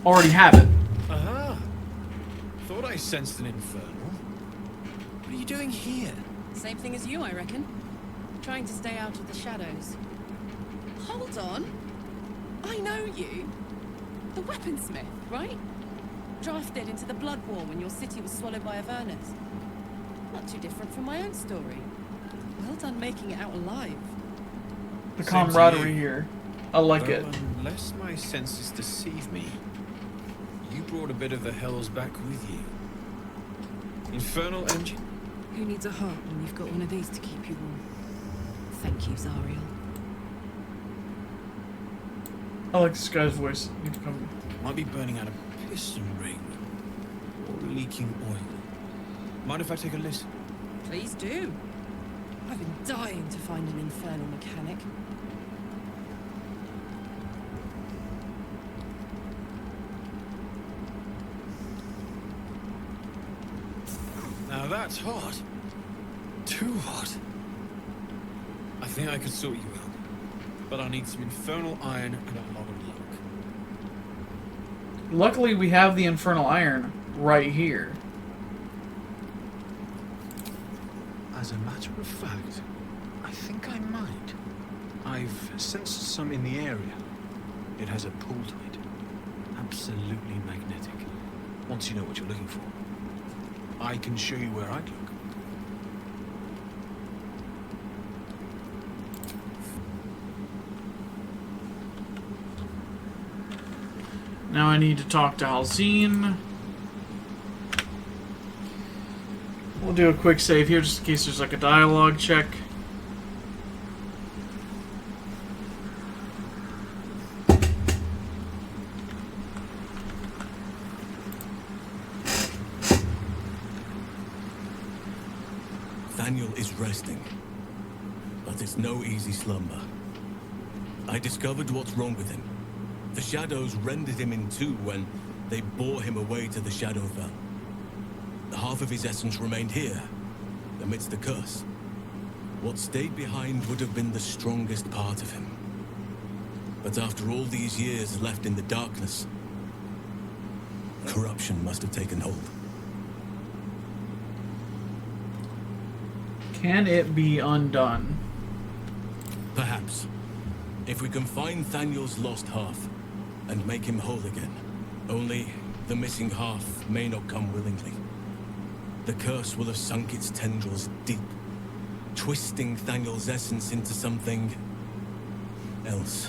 already have it. Aha! Thought I sensed an infernal. What are you doing here? Same thing as you, I reckon. Trying to stay out of the shadows. Hold on. I know you. The weaponsmith, right? Drafted into the blood war when your city was swallowed by Avernus. Not too different from my own story. Well done making it out alive. The camaraderie here. I like it. Unless my senses deceive me, you brought a bit of the hells back with you. Infernal engine? Who needs a heart when you've got one of these to keep you warm? Thank you, Zariel. I like this guy's voice. You need to come. Might be burning out a piston ring. Or leaking oil. Mind if I take a listen? Please do. I've been dying to find an infernal mechanic. Now that's hot. Too hot. I think I could sort you out. But I'll need some infernal iron and a lot of luck. Luckily, we have the infernal iron right here. As a matter of fact, I think I might. I've sensed some in the area. It has a pull to it. Absolutely magnetic. Once you know what you're looking for, I can show you where I'd look. Now I need to talk to Halzine. We'll do a quick save here just in case there's like a dialogue check. Daniel is resting, but it's no easy slumber. I discovered what's wrong with him. The shadows rendered him in two when they bore him away to the Shadowfell. Half of his essence remained here, amidst the curse. What stayed behind would have been the strongest part of him. But after all these years left in the darkness, corruption must have taken hold. Can it be undone? Perhaps. If we can find Thaniel's lost half and make him whole again. Only the missing half may not come willingly. The curse will have sunk its tendrils deep, twisting Thaniel's essence into something else.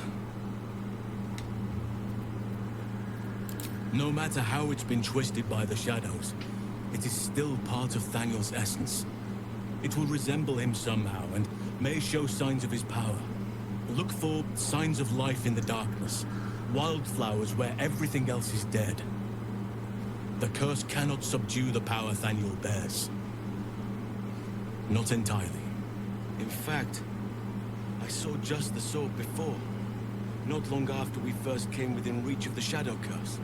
No matter how it's been twisted by the shadows, it is still part of Thaniel's essence. It will resemble him somehow and may show signs of his power. Look for signs of life in the darkness, wildflowers where everything else is dead. The curse cannot subdue the power Thaniel bears. Not entirely. In fact, I saw just the sort before, not long after we first came within reach of the Shadow Curse.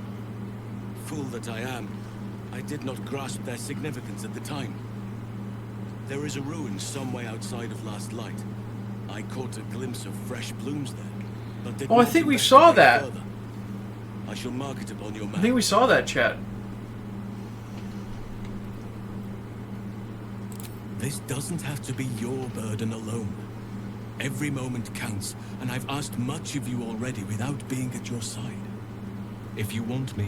Fool that I am, I did not grasp their significance at the time. There is a ruin some way outside of Last Light. I caught a glimpse of fresh blooms there, but did Oh, I not think we saw that. further. I shall mark it upon your map. I think we saw that, chat. This doesn't have to be your burden alone. Every moment counts, and I've asked much of you already without being at your side. If you want me,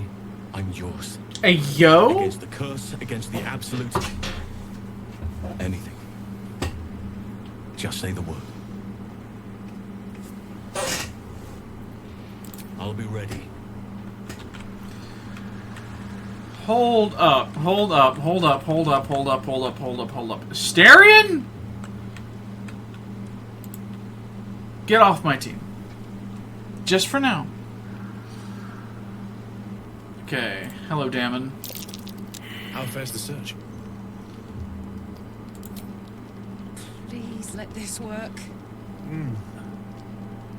I'm yours. Hey, yo? Against the curse, against the absolute. Anything. Just say the word. I'll be ready. Hold up, hold up, hold up, hold up, hold up, hold up, hold up, hold up. Asterion? Get off my team. Just for now. Okay. Hello, Damon. How fares the search? Please let this work.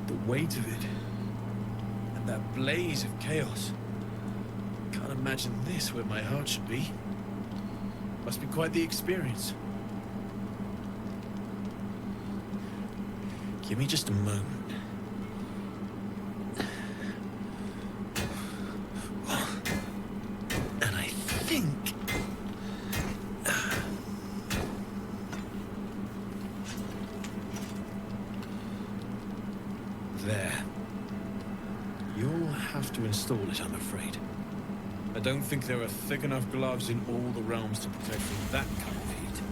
The weight of it. And that blaze of chaos. Can't imagine this where my heart should be. Must be quite the experience. Give me just a moment. think? There. You'll have to install it, I'm afraid. I don't think there are thick enough gloves in all the realms to protect from that kind of heat.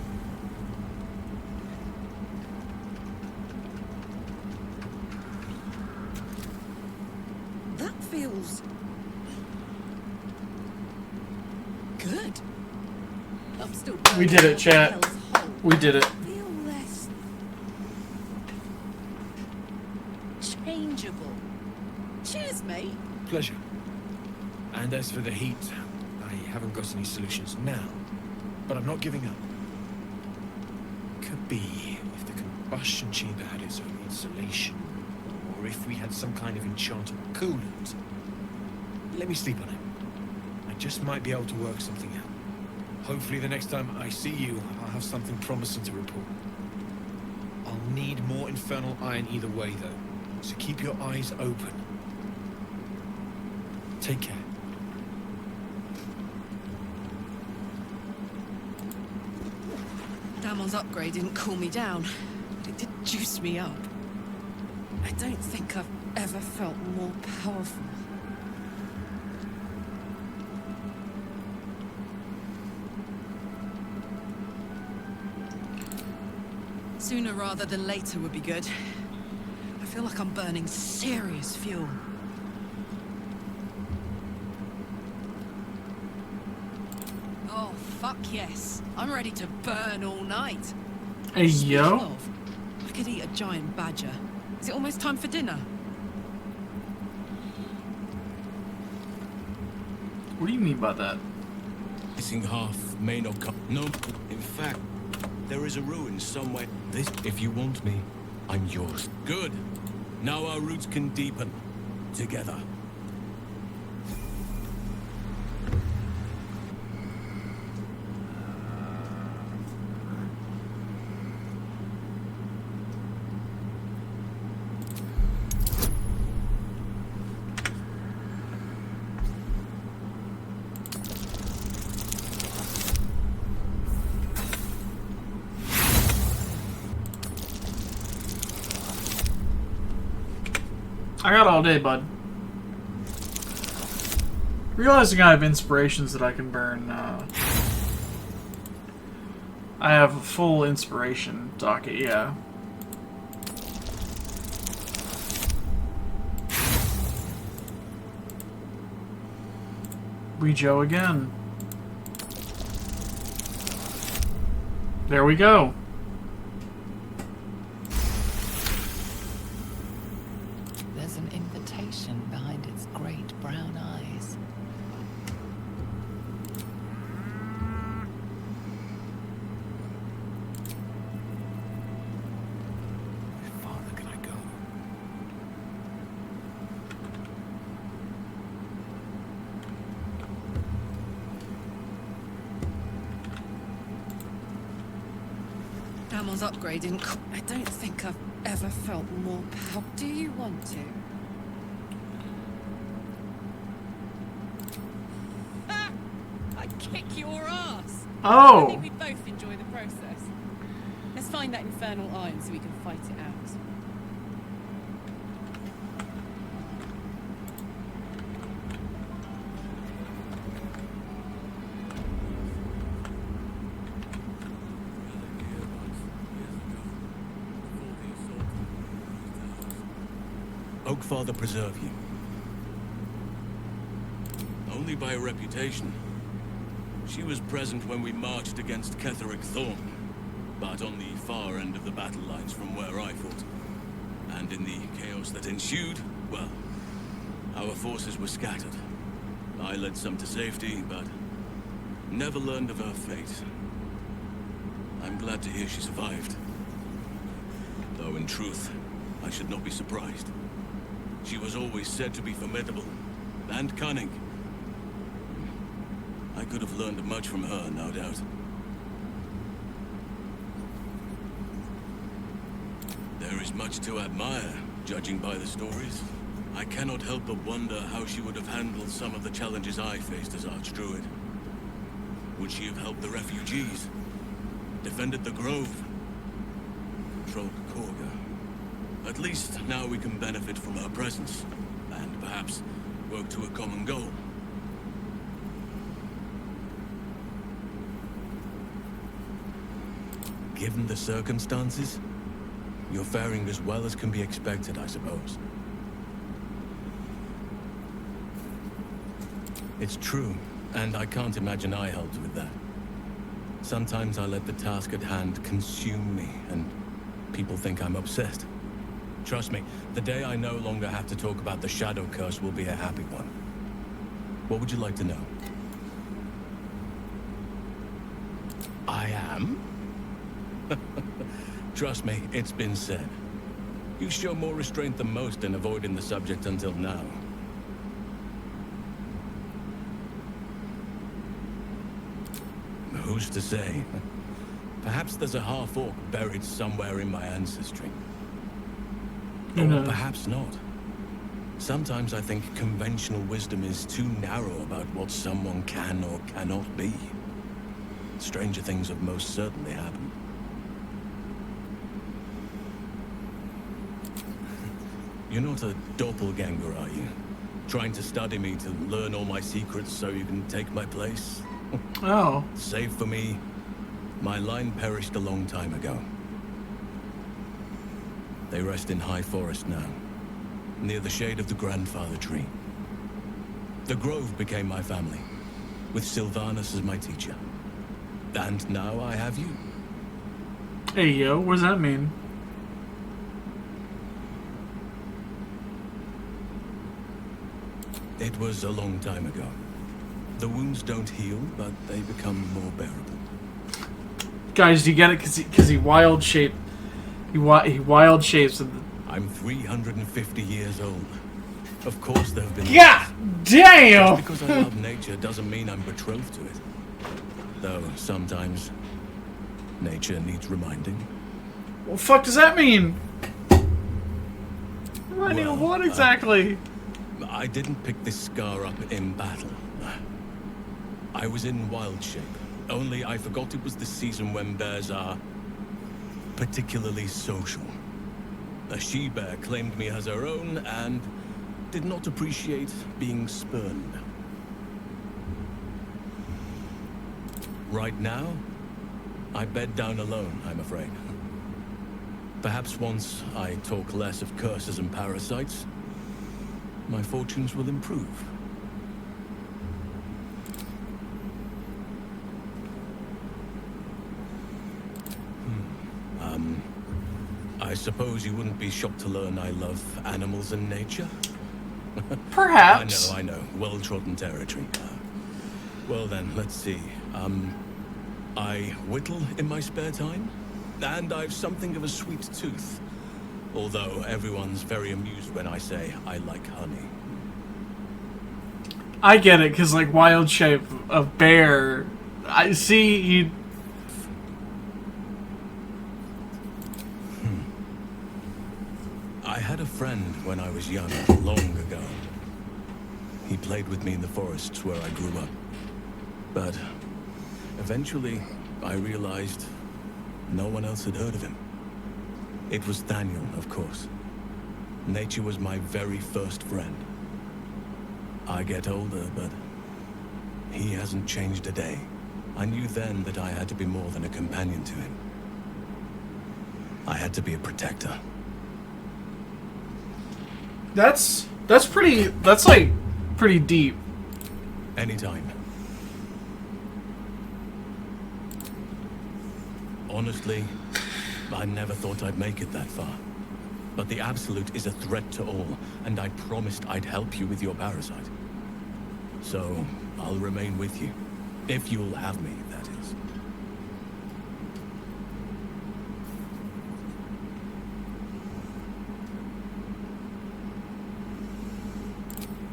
That feels good. I'm still We did it, chat. Hell's hole. We did it. Feel less changeable. Cheers, mate. Pleasure. And as for the heat, I haven't got any solutions now, but I'm not giving up. Could be if the combustion chamber had its own insulation, or if we had some kind of enchantable coolant. Let me sleep on it. I just might be able to work something out. Hopefully the next time I see you, I'll have something promising to report. I'll need more infernal iron either way, though, so keep your eyes open. Take care. Damon's upgrade didn't cool me down, but it did juice me up. I don't think I've ever felt more powerful. Sooner rather than later would be good. I feel like I'm burning serious fuel. Oh, fuck yes. I'm ready to burn all night. Hey, Speaking yo. of, I could eat a giant badger. Is it almost time for dinner? What do you mean by that? Missing half may not come. No, in fact, there is a ruin somewhere. This, if you want me, I'm yours. Good. Now our roots can deepen together. I got all day, bud. Realizing I have inspirations that I can burn, I have a full inspiration docket, yeah. We Joe again. There we go. There's an invitation behind its great brown eyes. How far can I go? Damon's upgrade didn't. I don't think I've ever felt more power. Do you want to? Ah! I kick your ass. I Oh! think we both enjoy the process. Let's find that infernal iron so we can fight it out. Oakfather preserve you. Only by reputation. She was present when we marched against Ketheric Thorn, but on the far end of the battle lines from where I fought. And in the chaos that ensued, well, our forces were scattered. I led some to safety, but never learned of her fate. I'm glad to hear she survived. Though in truth, I should not be surprised. She was always said to be formidable and cunning. I could have learned much from her, no doubt. There is much to admire, judging by the stories. I cannot help but wonder how she would have handled some of the challenges I faced as Archdruid. Would she have helped the refugees? Defended the grove? Controlled Korga? At least now we can benefit from her presence, and perhaps work to a common goal. Given the circumstances, you're faring as well as can be expected, I suppose. It's true, and I can't imagine I helped with that. Sometimes I let the task at hand consume me, and people think I'm obsessed. Trust me, the day I no longer have to talk about the Shadow Curse will be a happy one. What would you like to know? I am? Trust me, it's been said. You show more restraint than most in avoiding the subject until now. Who's to say? Perhaps there's a half-orc buried somewhere in my ancestry. Or perhaps not. Sometimes I think conventional wisdom is too narrow about what someone can or cannot be. Stranger things have most certainly happened. You're not a doppelganger, are you? Trying to study me to learn all my secrets so you can take my place? Oh. Save for me, my line perished a long time ago. They rest in high forest now, near the shade of the grandfather tree. The grove became my family, with Sylvanas as my teacher. And now I have you. Hey, yo, what does that mean? It was a long time ago. The wounds don't heal, but they become more bearable. Guys, do you get it? Because he wild shaped. He wild shapes. I'm 350 years old. Of course there have been... Yeah! Damn! Just because I love nature doesn't mean I'm betrothed to it. Though sometimes nature needs reminding. What the fuck does that mean? Reminding of what exactly? I didn't pick this scar up in battle. I was in wild shape. Only I forgot it was the season when bears are particularly social. A she-bear claimed me as her own and did not appreciate being spurned. Right now, I bed down alone, I'm afraid. Perhaps once I talk less of curses and parasites, my fortunes will improve. I suppose you wouldn't be shocked to learn I love animals and nature? Perhaps. I know. Well-trodden territory. Well then, let's see. I whittle in my spare time, and I've something of a sweet tooth. Although everyone's very amused when I say I like honey. I get it, because like wild shape of bear. I see you. I had a friend when I was young, long ago. He played with me in the forests where I grew up. But eventually, I realized no one else had heard of him. It was Daniel, of course. Nature was my very first friend. I get older, but he hasn't changed a day. I knew then that I had to be more than a companion to him. I had to be a protector. That's like pretty deep. Anytime. Honestly, I never thought I'd make it that far. But the Absolute is a threat to all, and I promised I'd help you with your parasite. So, I'll remain with you. If you'll have me, that is.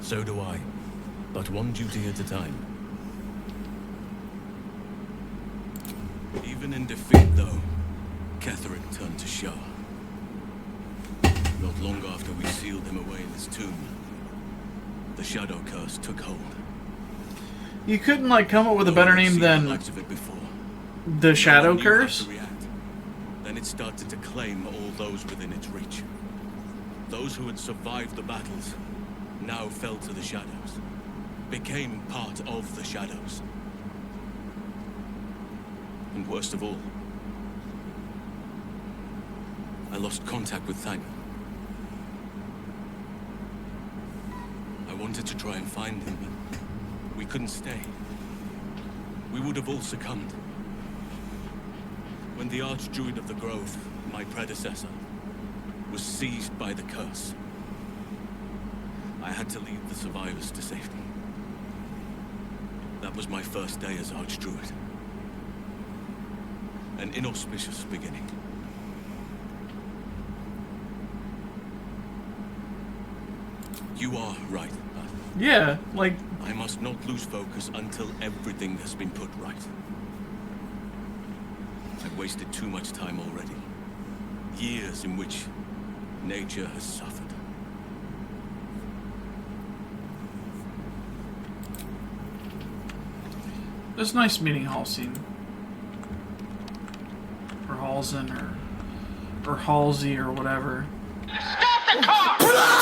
So do I. But one duty at a time. Even in defeat, though, Ketheric turned to Shah. Not long after we sealed him away in his tomb, the Shadow Curse took hold. You couldn't, like, come up with a better name than the Shadow Curse? Then it started to claim all those within its reach. Those who had survived the battles now fell to the shadows, became part of the shadows. And worst of all, I lost contact with Thang. I wanted to try and find him, but we couldn't stay. We would have all succumbed. When the Archdruid of the Grove, my predecessor, was seized by the curse, I had to lead the survivors to safety. That was my first day as Archdruid. An inauspicious beginning. You are right, Beth. Yeah, like... I must not lose focus until everything has been put right. I've wasted too much time already. Years in which nature has suffered. It was nice meeting Halsey. Or Halsey, or Halsey, or whatever. Stop the car!